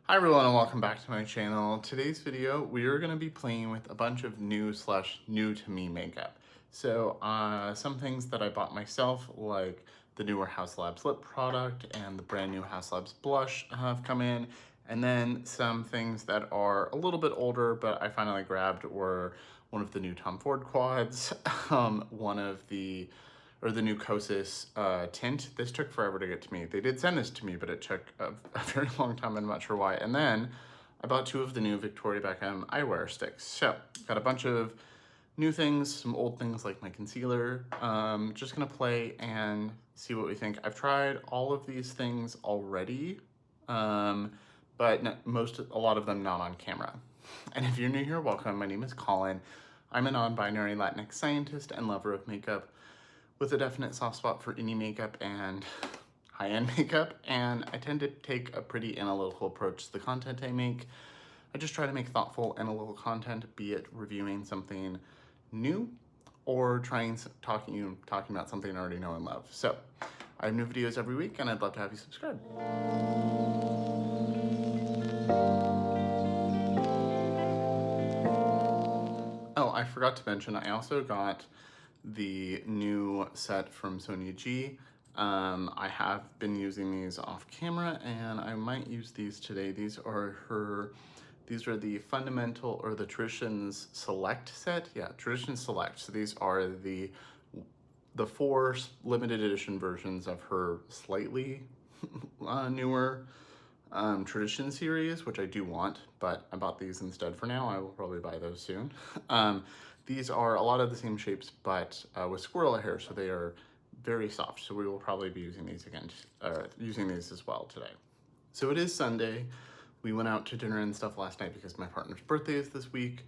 Hi everyone and welcome back to my channel. Today's video we are going to be playing with a bunch of new to me makeup. So some things that I bought myself, like the newer Haus Labs lip product and the brand new Haus Labs blush have come in, and then some things that are a little bit older but I finally grabbed were one of the new Tom Ford quads, the new Kosas tint. This took forever to get to me. They did send this to me, but it took a very long time. I'm not sure why. And then I bought two of the new Victoria Beckham eyewear sticks. So got a bunch of new things, some old things like my concealer. Just gonna play and see what we think. I've tried all of these things already, but a lot of them not on camera. And if you're new here, welcome. My name is Colin. I'm a non-binary Latinx scientist and lover of makeup, with a definite soft spot for indie makeup and high-end makeup, and I tend to take a pretty analytical approach to the content I make. I just try to make thoughtful, analytical content, be it reviewing something new or talking about something I already know and love. So I have new videos every week, and I'd love to have you subscribe. Oh, I forgot to mention, I also got the new set from Sonia G. I have been using these off camera and I might use these today. These are the Fundamental or the Traditions Select set. Yeah, Traditions Select. So these are the 4 limited edition versions of her slightly newer Tradition series, which I do want, but I bought these instead for now. I will probably buy those soon. These are a lot of the same shapes, but with squirrel hair, so they are very soft. So we will probably be using these again, using these as well today. So it is Sunday. We went out to dinner and stuff last night because my partner's birthday is this week.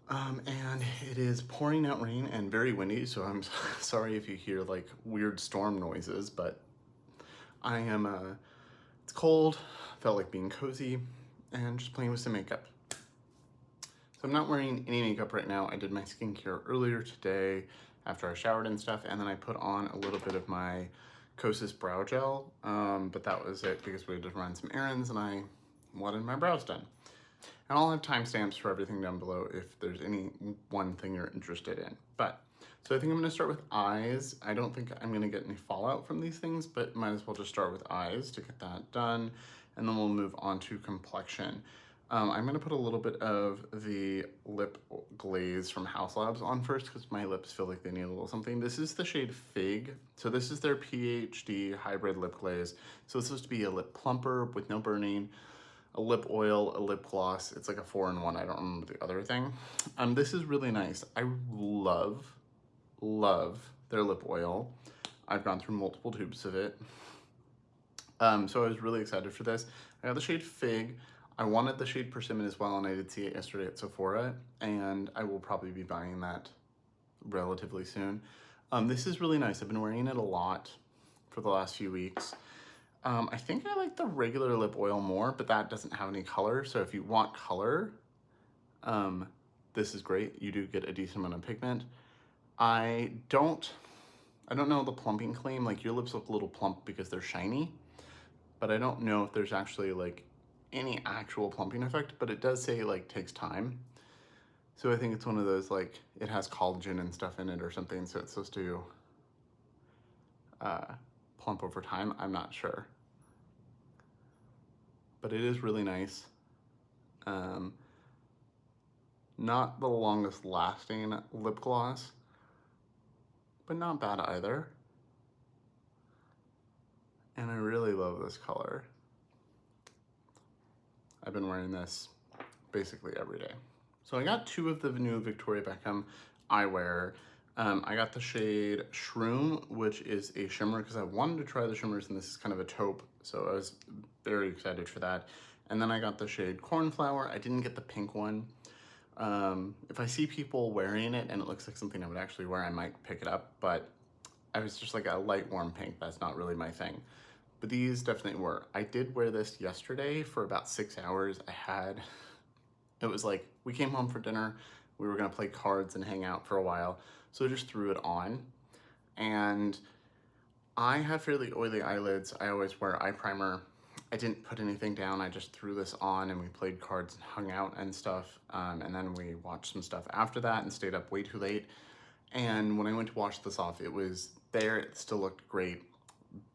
And it is pouring out rain and very windy, so I'm sorry if you hear like weird storm noises, but I am, it's cold, felt like being cozy, and just playing with some makeup. So I'm not wearing any makeup right now. I did my skincare earlier today after I showered and stuff, and then I put on a little bit of my Kosas brow gel, but that was it because we had to run some errands and I wanted my brows done. And I'll have timestamps for everything down below if there's any one thing you're interested in. So I think I'm gonna start with eyes. I don't think I'm gonna get any fallout from these things, but might as well just start with eyes to get that done, and then we'll move on to complexion. I'm gonna put a little bit of the lip glaze from Haus Labs on first because my lips feel like they need a little something. This is the shade Fig. So this is their PhD hybrid lip glaze. So it's supposed to be a lip plumper with no burning, a lip oil, a lip gloss. It's like a 4-in-1. I don't remember the other thing. This is really nice. I love their lip oil. I've gone through multiple tubes of it. So I was really excited for this. I got the shade Fig. I wanted the shade Persimmon as well, and I did see it yesterday at Sephora, and I will probably be buying that relatively soon. This is really nice. I've been wearing it a lot for the last few weeks. I think I like the regular lip oil more, but that doesn't have any color. So if you want color, this is great. You do get a decent amount of pigment. I don't know the plumping claim. Like, your lips look a little plump because they're shiny, but I don't know if there's actually like any actual plumping effect, but it does say like takes time. So I think it's one of those, like, it has collagen and stuff in it or something, so it's supposed to plump over time. I'm not sure, but it is really nice. Not the longest lasting lip gloss, but not bad either. And I really love this color. I've been wearing this basically every day. So I got 2 of the new Victoria Beckham eyewear. I got the shade Shroom, which is a shimmer, because I wanted to try the shimmers, and this is kind of a taupe, so I was very excited for that. And then I got the shade Cornflower. I didn't get the pink one. If I see people wearing it and it looks like something I would actually wear, I might pick it up, but I was just like a light warm pink. That's not really my thing. But these definitely were. I did wear this yesterday for about 6 hours. It was like, we came home for dinner, we were gonna play cards and hang out for a while, so I just threw it on. And I have fairly oily eyelids. I always wear eye primer I didn't put anything down. I just threw this on and we played cards and hung out and stuff. And then we watched some stuff after that and stayed up way too late. And when I went to wash this off, it was there. It still looked great.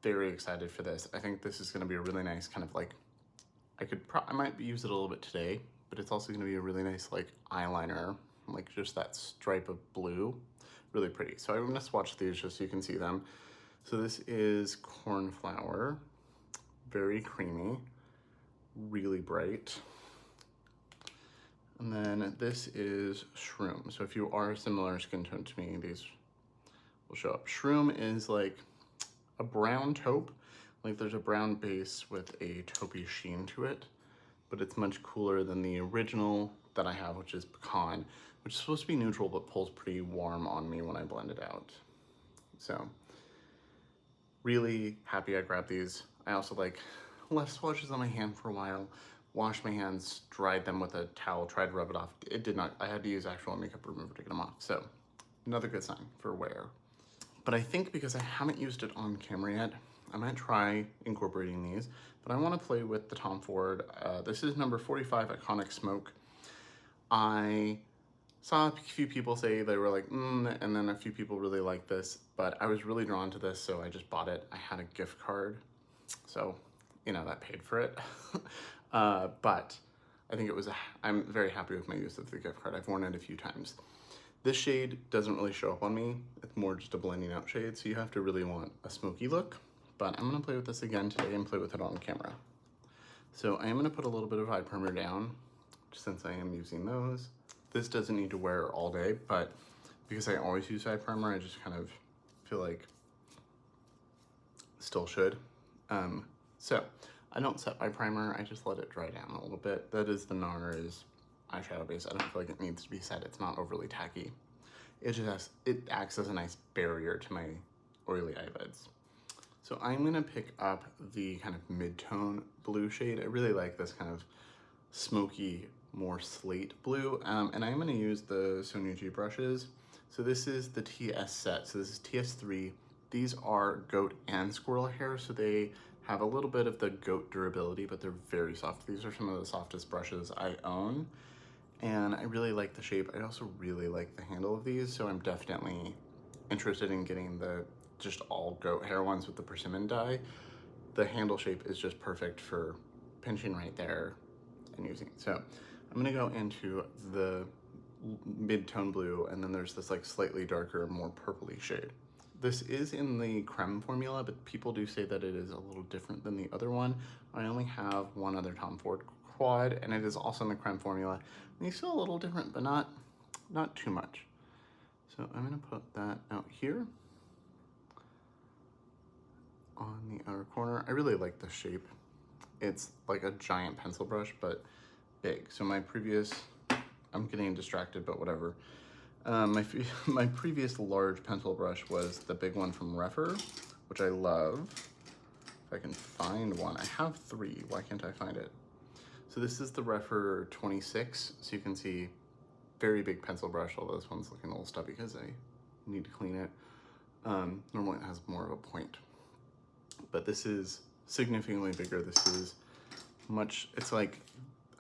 Very excited for this. I think this is going to be a really nice kind of like, I might use it a little bit today, but it's also going to be a really nice like eyeliner, like just that stripe of blue. Really pretty. So I'm going to swatch these just so you can see them. So this is Cornflower. Very creamy, really bright. And then this is Shroom. So if you are similar skin tone to me, these will show up. Shroom is like a brown taupe. Like there's a brown base with a taupey sheen to it, but it's much cooler than the original that I have, which is Pecan, which is supposed to be neutral, but pulls pretty warm on me when I blend it out. So really happy I grabbed these. I also like left swatches on my hand for a while, washed my hands, dried them with a towel, tried to rub it off. It did not, I had to use actual makeup remover to get them off. So another good sign for wear. But I think because I haven't used it on camera yet, I might try incorporating these, but I want to play with the Tom Ford. This is number 45 Iconic Smoke. I saw a few people say they were like, and then a few people really like this, but I was really drawn to this, so I just bought it. I had a gift card, so, you know, that paid for it. But I think it was, I'm very happy with my use of the gift card. I've worn it a few times. This shade doesn't really show up on me. It's more just a blending out shade, so you have to really want a smoky look. But I'm gonna play with this again today and play with it on camera. So I am gonna put a little bit of eye primer down, since I am using those. This doesn't need to wear all day, but because I always use eye primer, I just kind of feel like still should. So I don't set eye primer, I just let it dry down a little bit. That is the NARS eyeshadow base. I don't feel like it needs to be set. It's not overly tacky. It acts as a nice barrier to my oily eyelids. So I'm gonna pick up the kind of mid-tone blue shade. I really like this kind of smoky, more slate blue. And I'm gonna use the Sonia G brushes. So this is the TS set. So this is TS3. These are goat and squirrel hair, so they have a little bit of the goat durability, but they're very soft. These are some of the softest brushes I own, and I really like the shape. I also really like the handle of these, so I'm definitely interested in getting the just all goat hair ones with the persimmon dye. The handle shape is just perfect for pinching right there and using. So I'm gonna go into the mid-tone blue, and then there's this like slightly darker, more purpley shade. This is in the creme formula, but people do say that it is a little different than the other one. I only have one other Tom Ford quad, and it is also in the creme formula. And it's still a little different, but not too much. So I'm gonna put that out here on the outer corner. I really like the shape. It's like a giant pencil brush, but big. So my previous, I'm getting distracted, but whatever. My previous large pencil brush was the big one from Refer, which I love. If I can find one. I have 3, why can't I find it? So this is the Refer 26, so you can see very big pencil brush, although this one's looking a little stubby because I need to clean it. Normally it has more of a point, but this is significantly bigger. This is it's like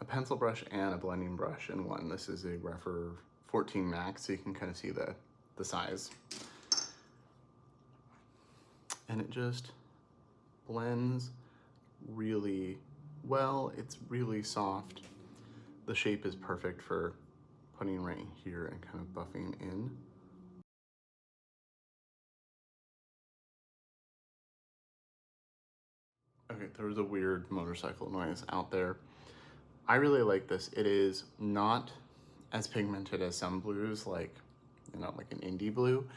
a pencil brush and a blending brush in one. This is a Refer 14 Max, so you can kind of see the size. And it just blends really well. It's really soft. The shape is perfect for putting right here and kind of buffing in. Okay, there was a weird motorcycle noise out there. I really like this. It is not as pigmented as some blues, like, you know, like an indie blue,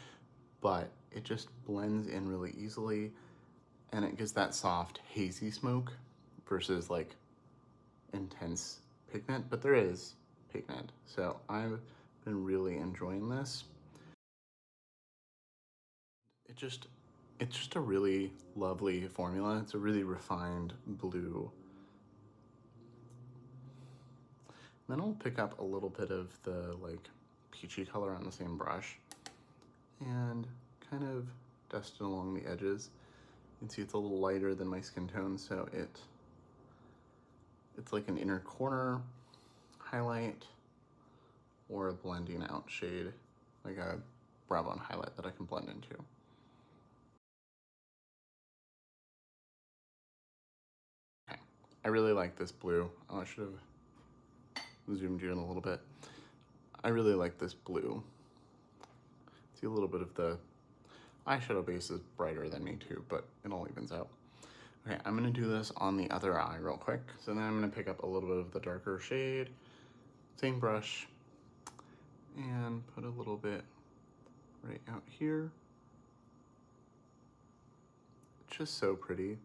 but it just blends in really easily, and it gives that soft, hazy smoke versus like intense pigment, but there is pigment. So I've been really enjoying this. It's just a really lovely formula. It's a really refined blue. Then I'll pick up a little bit of the like peachy color on the same brush and kind of dust it along the edges. You can see it's a little lighter than my skin tone, so it It's like an inner corner highlight or a blending out shade, like a brow bone highlight that I can blend into. Okay, I really like this blue. Oh, I should have zoomed you in a little bit. I really like this blue. See, a little bit of the eyeshadow base is brighter than me too, but it all evens out. Okay, I'm gonna do this on the other eye real quick. So then I'm gonna pick up a little bit of the darker shade, same brush, and put a little bit right out here. It's just so pretty.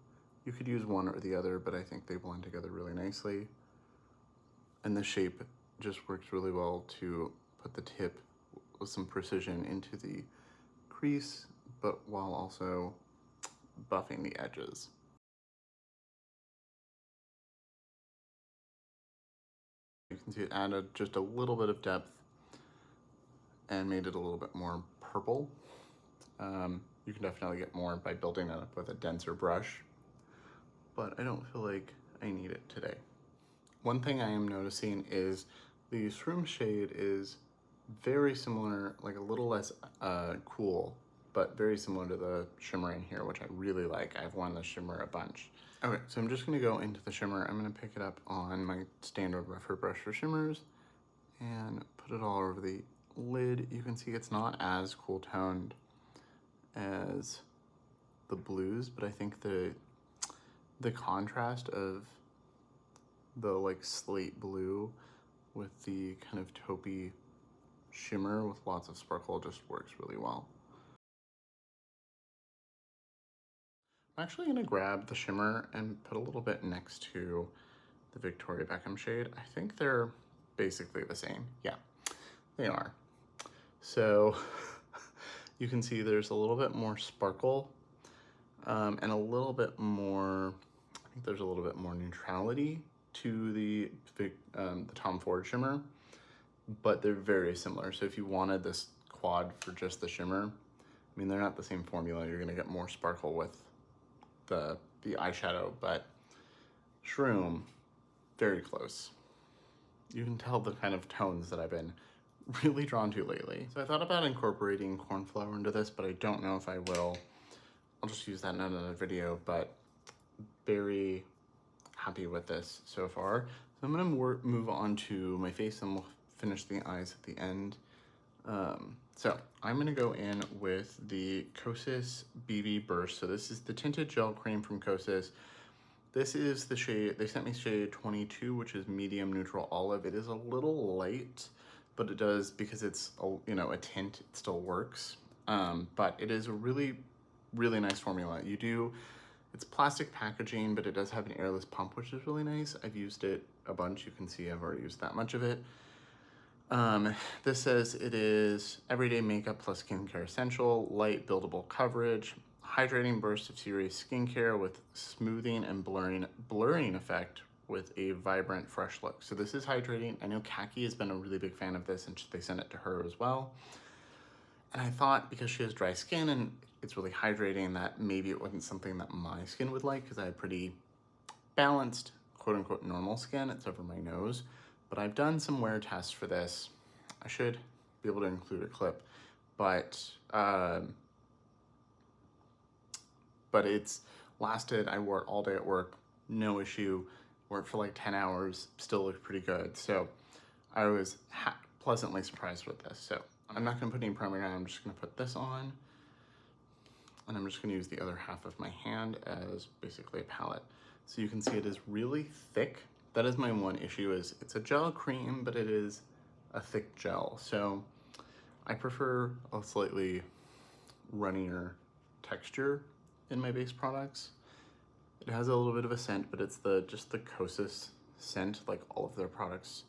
You could use one or the other, but I think they blend together really nicely. And the shape just works really well to put the tip with some precision into the crease, but while also buffing the edges. You can see it added just a little bit of depth and made it a little bit more purple. You can definitely get more by building it up with a denser brush, but I don't feel like I need it today. One thing I am noticing is the Shroom shade is very similar, like a little less cool, but very similar to the shimmer in here, which I really like. I've worn the shimmer a bunch. Okay, so I'm just gonna go into the shimmer. I'm gonna pick it up on my standard rougher brush for shimmers and put it all over the lid. You can see it's not as cool toned as the blues, but I think the contrast of the like slate blue with the kind of taupey shimmer with lots of sparkle just works really well. I'm actually gonna grab the shimmer and put a little bit next to the Victoria Beckham shade. I think they're basically the same. Yeah, they are. So you can see there's a little bit more sparkle and a little bit more, I think there's a little bit more neutrality to the Tom Ford shimmer, but they're very similar. So if you wanted this quad for just the shimmer, I mean, they're not the same formula. You're gonna get more sparkle with the eyeshadow, but Shroom, very close. You can tell the kind of tones that I've been really drawn to lately. So I thought about incorporating Cornflower into this, but I don't know if I will. I'll just use that in another video, but very happy with this so far. So I'm gonna move on to my face and we'll finish the eyes at the end. So I'm gonna go in with the Kosas BB Burst. So this is the tinted gel cream from Kosas. This is the shade, they sent me shade 22, which is medium neutral olive. It is a little light, but it does, because it's a tint, it still works. But it is a really, really nice formula. It's plastic packaging, but it does have an airless pump, which is really nice. I've used it a bunch. You can see I've already used that much of it. This says it is everyday makeup plus skincare essential, light buildable coverage, hydrating burst of serious skincare with smoothing and blurring effect with a vibrant, fresh look. So this is hydrating. I know Kaki has been a really big fan of this and they sent it to her as well. And I thought because she has dry skin and it's really hydrating that maybe it wasn't something that my skin would like, because I have pretty balanced, quote unquote, normal skin. It's over my nose. But I've done some wear tests for this. I should be able to include a clip, but it's lasted. I wore it all day at work, no issue. Wore it for like 10 hours, still looked pretty good. So I was pleasantly surprised with this. So I'm not gonna put any primer on, I'm just gonna put this on. And I'm just gonna use the other half of my hand as basically a palette. So you can see it is really thick. That is my one issue, is it's a gel cream, but it is a thick gel. So I prefer a slightly runnier texture in my base products. It has a little bit of a scent, but it's just the Kosas scent. Like all of their products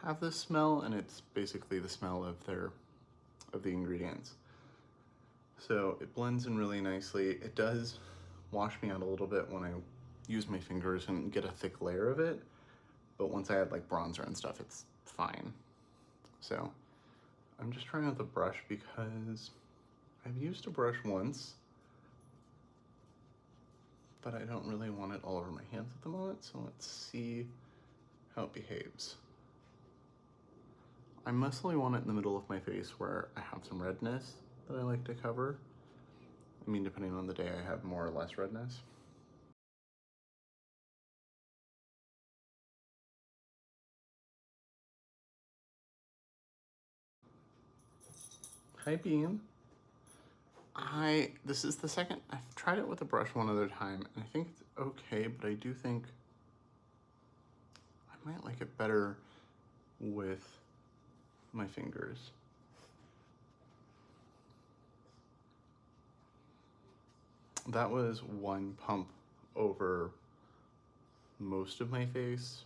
have this smell, and it's basically the smell of the ingredients. So it blends in really nicely. It does wash me out a little bit when I use my fingers and get a thick layer of it, but once I add like bronzer and stuff, it's fine. So I'm just trying out the brush because I've used a brush once but I don't really want it all over my hands at the moment, so let's see how it behaves. I mostly want it in the middle of my face where I have some redness that I like to cover. I mean, depending on the day, I have more or less redness. Hi, Bean. This is the second, I've tried it with a brush one other time, and I think it's okay, but I do think I might like it better with my fingers. That was one pump over most of my face.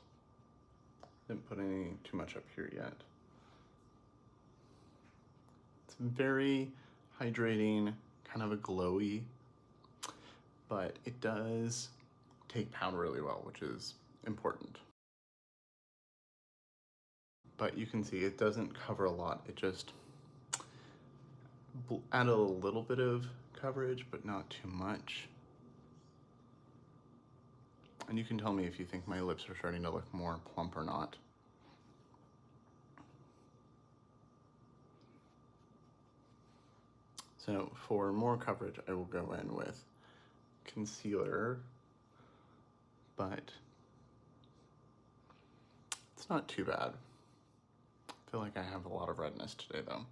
Didn't put any too much up here yet. It's very hydrating, kind of a glowy, but it does take powder really well, which is important. But you can see it doesn't cover a lot. It just added a little bit of coverage, but not too much. And you can tell me if you think my lips are starting to look more plump or not. So for more coverage, I will go in with concealer, but it's not too bad. I feel like I have a lot of redness today though.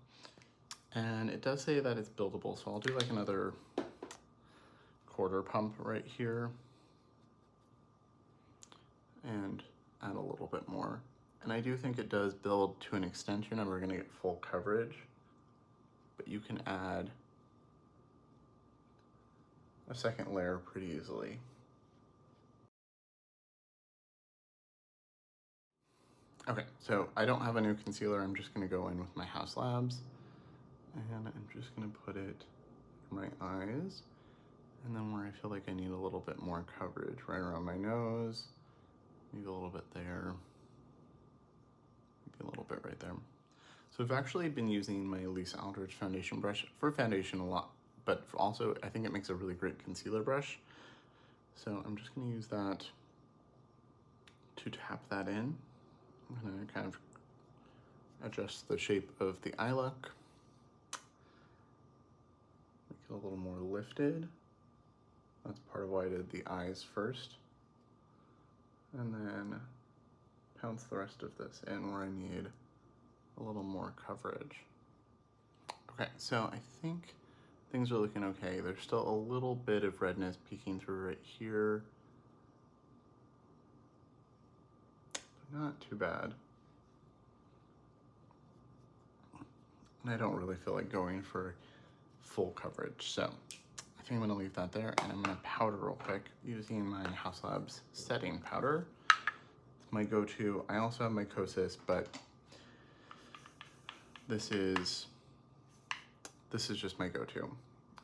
And it does say that it's buildable, so I'll do like another quarter pump right here and add a little bit more. And I do think it does build to an extent. You're never gonna get full coverage, but you can add a second layer pretty easily. Okay, so I don't have a new concealer. I'm just gonna go in with my Haus Labs, and I'm just gonna put it in my eyes, and then where I feel like I need a little bit more coverage, right around my nose, maybe a little bit there, maybe a little bit right there. So I've actually been using my Lisa Aldridge foundation brush for foundation a lot, but also I think it makes a really great concealer brush. So I'm just gonna use that to tap that in. I'm gonna kind of adjust the shape of the eye look. Make it a little more lifted. That's part of why I did the eyes first. And then pounce the rest of this in where I need a little more coverage. Okay, so I think things are looking okay. There's still a little bit of redness peeking through right here, but not too bad. And I don't really feel like going for full coverage, so I think I'm gonna leave that there, and I'm gonna powder real quick using my Haus Labs setting powder. It's my go-to. I also have my Kosas, but this is just my go-to.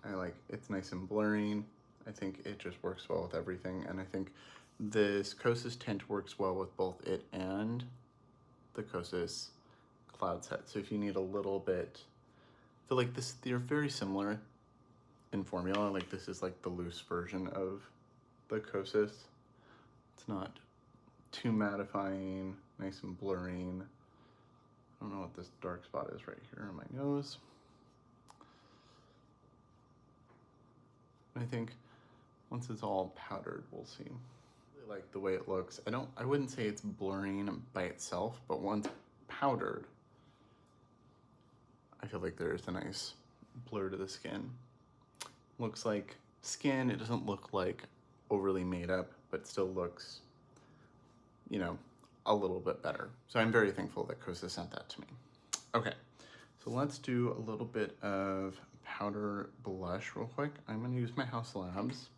I like, it's nice and blurring. I think it just works well with everything, and I think this Kosas tint works well with both it and the Kosas cloud set. So if you need a little bit, I feel like this, they're very similar in formula. Like this is like the loose version of the Kosas. It's not too mattifying, nice and blurring. I don't know what this dark spot is right here on my nose. I think once it's all powdered, we'll see. I really like the way it looks. I wouldn't say it's blurring by itself, but once powdered, I feel like there's a nice blur to the skin. Looks like skin. It doesn't look like overly made up, but still looks, you know, a little bit better. So I'm very thankful that Kosas sent that to me. Okay, so let's do a little bit of powder blush real quick. I'm gonna use my Haus Labs.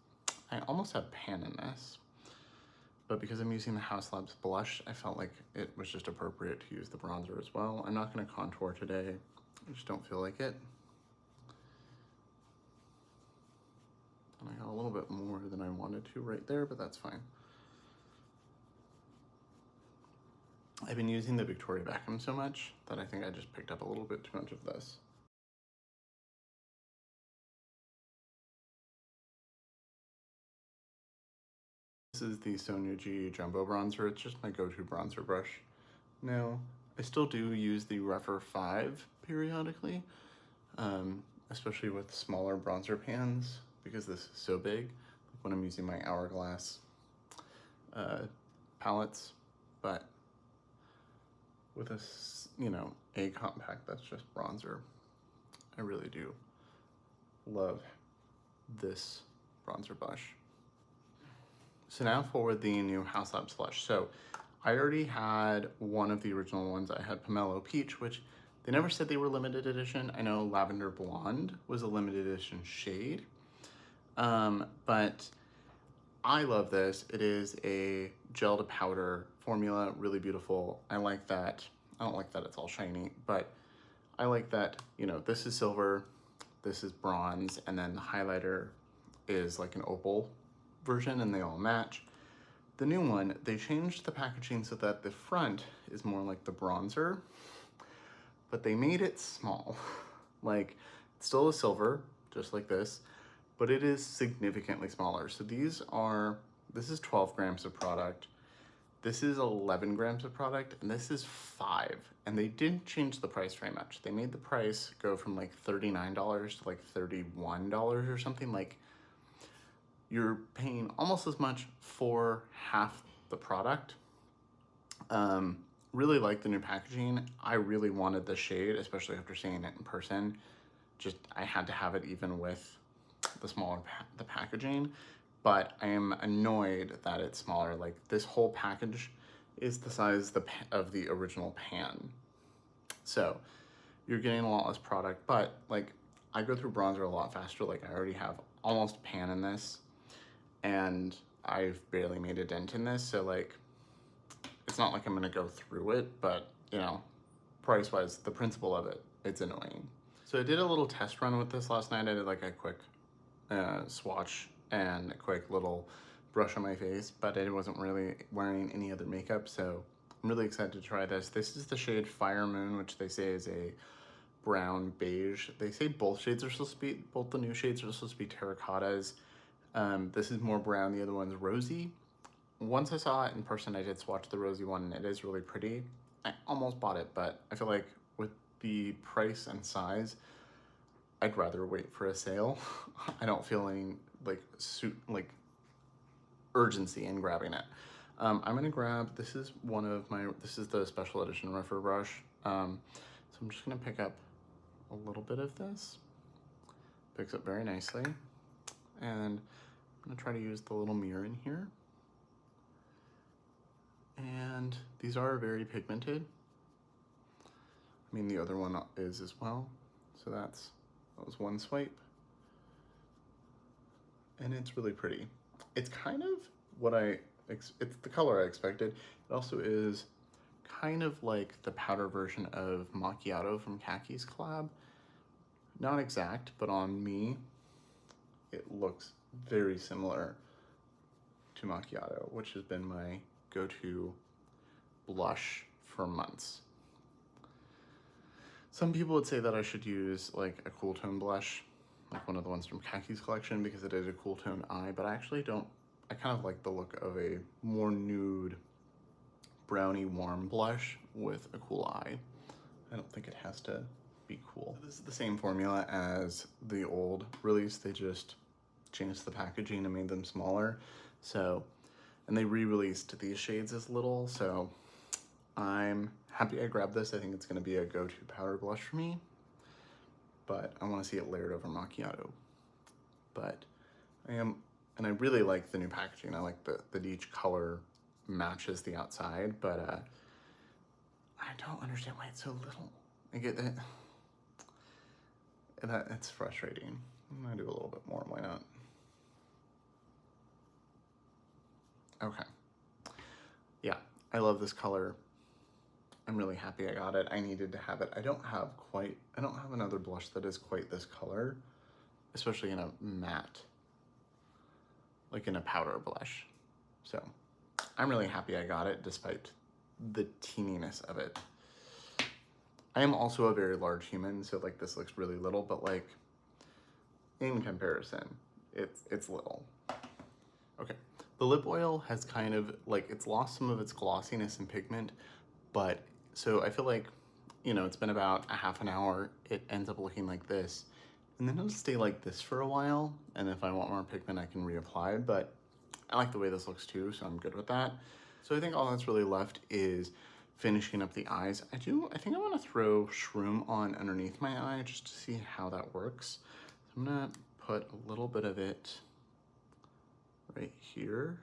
I almost have pan in this, but because I'm using the Haus Labs blush, I felt like it was just appropriate to use the bronzer as well. I'm not gonna contour today. I just don't feel like it. And I got a little bit more than I wanted to right there, but that's fine. I've been using the Victoria Beckham so much that I think I just picked up a little bit too much of this. This is the Sonia G Jumbo Bronzer. It's just my go-to bronzer brush. Now, I still do use the Rougher 5 periodically, especially with smaller bronzer pans because this is so big when I'm using my Hourglass palettes. But with a, you know, a compact that's just bronzer, I really do love this bronzer brush. So now for the new Haus Labs blush. So I already had one of the original ones. I had Pomelo Peach, which they never said they were limited edition. I know Lavender Blonde was a limited edition shade, but I love this. It is a gel to powder formula, really beautiful. I like that. I don't like that it's all shiny, but I like that, you know, this is silver, this is bronze, and then the highlighter is like an opal version and they all match. The new one, they changed the packaging so that the front is more like the bronzer, but they made it small. Like, it's still a silver, just like this, but it is significantly smaller. So this is 12 grams of product, this is 11 grams of product, and this is 5. And they didn't change the price very much. They made the price go from like $39 to like $31 or something. Like, you're paying almost as much for half the product. Really like the new packaging. I really wanted the shade, especially after seeing it in person. Just, I had to have it even with the smaller the packaging, but I am annoyed that it's smaller. Like, this whole package is the size of the original pan. So you're getting a lot less product, but like, I go through bronzer a lot faster. Like, I already have almost a pan in this, and I've barely made a dent in this, so like, it's not like I'm gonna go through it, but you know, price-wise, the principle of it, it's annoying. So I did a little test run with this last night. I did like a quick swatch and a quick little brush on my face, but I wasn't really wearing any other makeup, so I'm really excited to try this. This is the shade Fire Moon, which they say is a brown beige. They say both shades are supposed to be, both the new shades are supposed to be terracottas. This is more brown, the other one's rosy. Once I saw it in person, I did swatch the rosy one, and it is really pretty. I almost bought it, but I feel like with the price and size, I'd rather wait for a sale. I don't feel any like urgency in grabbing it. I'm gonna grab, this is the special edition rougher brush. So I'm just gonna pick up a little bit of this. Picks up very nicely. And I'm gonna try to use the little mirror in here. And these are very pigmented. I mean, the other one is as well. So that was one swipe. And it's really pretty. It's kind of it's the color I expected. It also is kind of like the powder version of Macchiato from Khaki's collab. Not exact, but on me, it looks very similar to Macchiato, which has been my go-to blush for months. Some people would say that I should use like a cool tone blush, like one of the ones from Khaki's collection, because it is a cool tone eye, but I actually don't. I kind of like the look of a more nude, brownie warm blush with a cool eye. I don't think it has to be cool. This is the same formula as the old release. They just changed the packaging and made them smaller. So, and they re-released these shades as little, so I'm happy I grabbed this. I think it's gonna be a go-to powder blush for me, but I wanna see it layered over Macchiato. But and I really like the new packaging. I like that each color matches the outside, but I don't understand why it's so little. I get it. It's frustrating. I'm gonna do a little bit more, why not? Okay. Yeah, I love this color. I'm really happy I got it. I needed to have it. I don't have another blush that is quite this color, especially in a matte, like in a powder blush. So I'm really happy I got it despite the teeniness of it. I am also a very large human, so like this looks really little, but like in comparison, it's little. Okay, The lip oil has kind of like, it's lost some of its glossiness and pigment, but so I feel like, you know, it's been about a half an hour, it ends up looking like this, and then it'll stay like this for a while, and if I want more pigment I can reapply, but I like the way this looks too, so I'm good with that. So I think all that's really left is finishing up the eyes. I think I want to throw Shroom on underneath my eye just to see how that works. So I'm gonna put a little bit of it right here.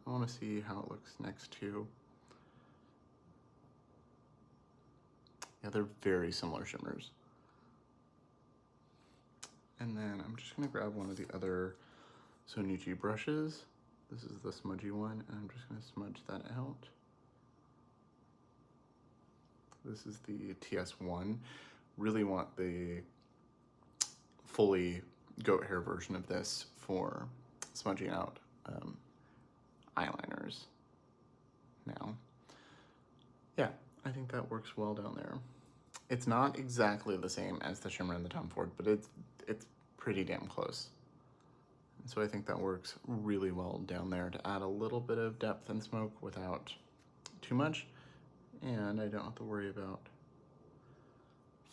I want to see how it looks next to. Yeah, they're very similar shimmers. And then I'm just gonna grab one of the other Sonia G brushes. This is the smudgy one, and I'm just gonna smudge that out. This is the TS1. Really want the fully goat hair version of this for smudging out eyeliners now. Yeah, I think that works well down there. It's not exactly the same as the shimmer in the Tom Ford, but it's pretty damn close. And so I think that works really well down there to add a little bit of depth and smoke without too much. And I don't have to worry about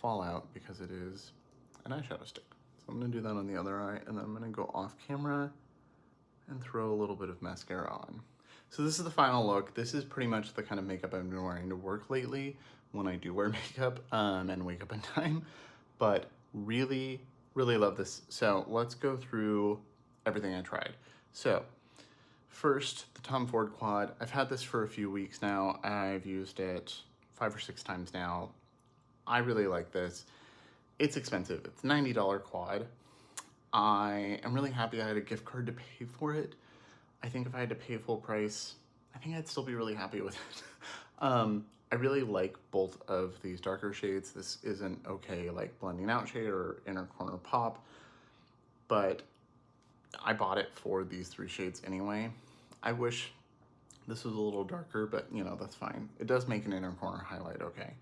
fallout because it is an eyeshadow stick. So I'm gonna do that on the other eye, and then I'm gonna go off camera and throw a little bit of mascara on. So this is the final look. This is pretty much the kind of makeup I've been wearing to work lately when I do wear makeup and wake up in time, but really, really love this. So let's go through everything I tried. So first, the Tom Ford Quad. I've had this for a few weeks now. I've used it 5 or 6 times now. I really like this. It's expensive. It's a $90 quad. I am really happy I had a gift card to pay for it. I think if I had to pay full price, I think I'd still be really happy with it. I really like both of these darker shades. This is an okay like blending out shade or inner corner pop, but I bought it for these 3 shades anyway. I wish this was a little darker, but you know, that's fine. It does make an inner corner highlight okay.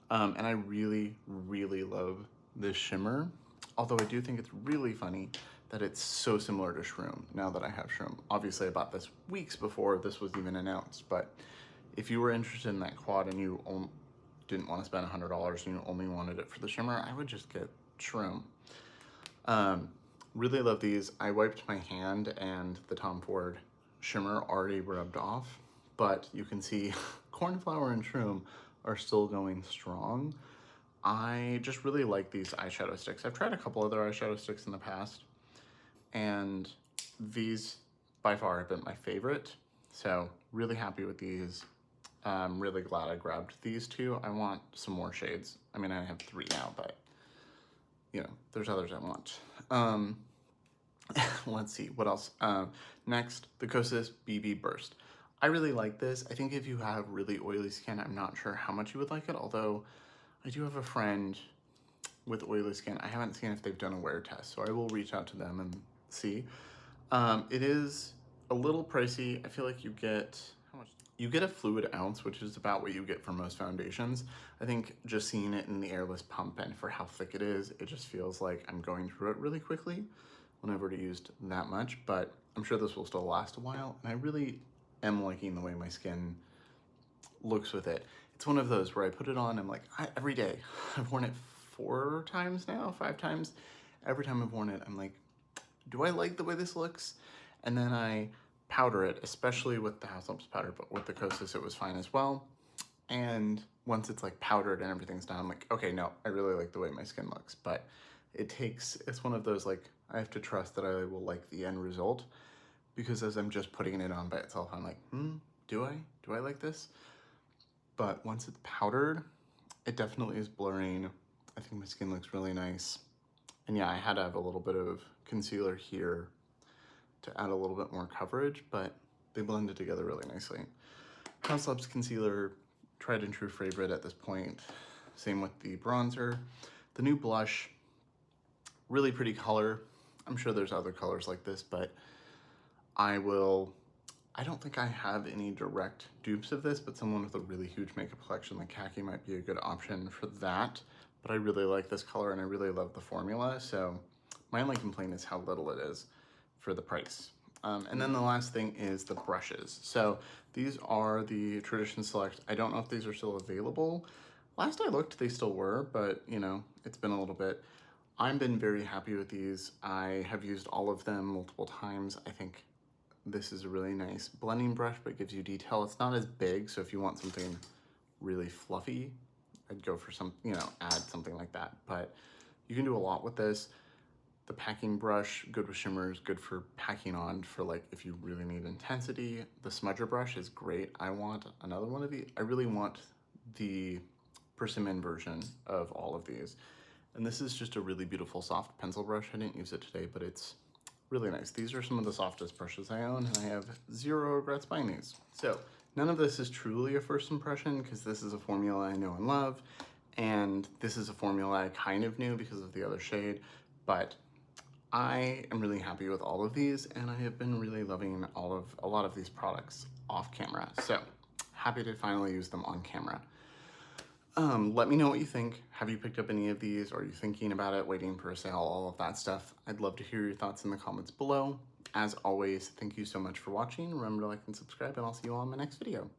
And I really, really love this shimmer. Although I do think it's really funny that it's so similar to Shroom now that I have Shroom. Obviously I bought this weeks before this was even announced, but if you were interested in that quad and you didn't want to spend $100 and you only wanted it for the shimmer, I would just get Shroom. Really love these. I wiped my hand and the Tom Ford shimmer already rubbed off, but you can see Cornflower and Shroom are still going strong. I just really like these eyeshadow sticks. I've tried a couple other eyeshadow sticks in the past, and these by far have been my favorite. So really happy with these. I'm really glad I grabbed these 2. I want some more shades. I mean, I have 3 now, but you know, there's others I want. Let's see, what else? Next, the Kosas BB Burst. I really like this. I think if you have really oily skin, I'm not sure how much you would like it, although I do have a friend with oily skin. I haven't seen if they've done a wear test, so I will reach out to them and see. It is a little pricey. I feel like you get, how much? You get a fluid ounce, which is about what you get for most foundations. I think just seeing it in the airless pump and for how thick it is, it just feels like I'm going through it really quickly when I've already used that much, but I'm sure this will still last a while, and I really am liking the way my skin looks with it. It's one of those where I put it on, I'm like, every day. I've worn it 4 times now, 5 times. Every time I've worn it, I'm like, do I like the way this looks? And then I powder it, especially with the Haus Labs powder, but with the Kosas it was fine as well. And once it's like powdered and everything's done, I'm like, okay, no, I really like the way my skin looks. But it's one of those like, I have to trust that I will like the end result, because as I'm just putting it on by itself, I'm like, do I like this? But once it's powdered, it definitely is blurring. I think my skin looks really nice. And yeah, I had to have a little bit of concealer here to add a little bit more coverage, but they blended together really nicely. Haus Labs concealer, tried and true favorite at this point. Same with the bronzer. The new blush, really pretty color. I'm sure there's other colors like this, but I don't think I have any direct dupes of this, but someone with a really huge makeup collection like Khaki might be a good option for that. But I really like this color and I really love the formula. So my only complaint is how little it is for the price. And then the last thing is the brushes. So these are the Tradition Select. I don't know if these are still available. Last I looked, they still were, but you know, it's been a little bit. I've been very happy with these. I have used all of them multiple times. I think this is a really nice blending brush, but gives you detail. It's not as big, so if you want something really fluffy, I'd go for some, you know, add something like that. But you can do a lot with this. The packing brush, good with shimmers, good for packing on for like if you really need intensity. The smudger brush is great. I want another one of these. I really want the persimmon version of all of these. And this is just a really beautiful soft pencil brush. I didn't use it today, but it's really nice. These are some of the softest brushes I own, and I have zero regrets buying these. So none of this is truly a first impression because this is a formula I know and love, and this is a formula I kind of knew because of the other shade, but I am really happy with all of these, and I have been really loving a lot of these products off camera. So happy to finally use them on camera. Let me know what you think. Have you picked up any of these? Are you thinking about it, waiting for a sale, all of that stuff? I'd love to hear your thoughts in the comments below. As always, thank you so much for watching. Remember to like and subscribe, and I'll see you all in my next video.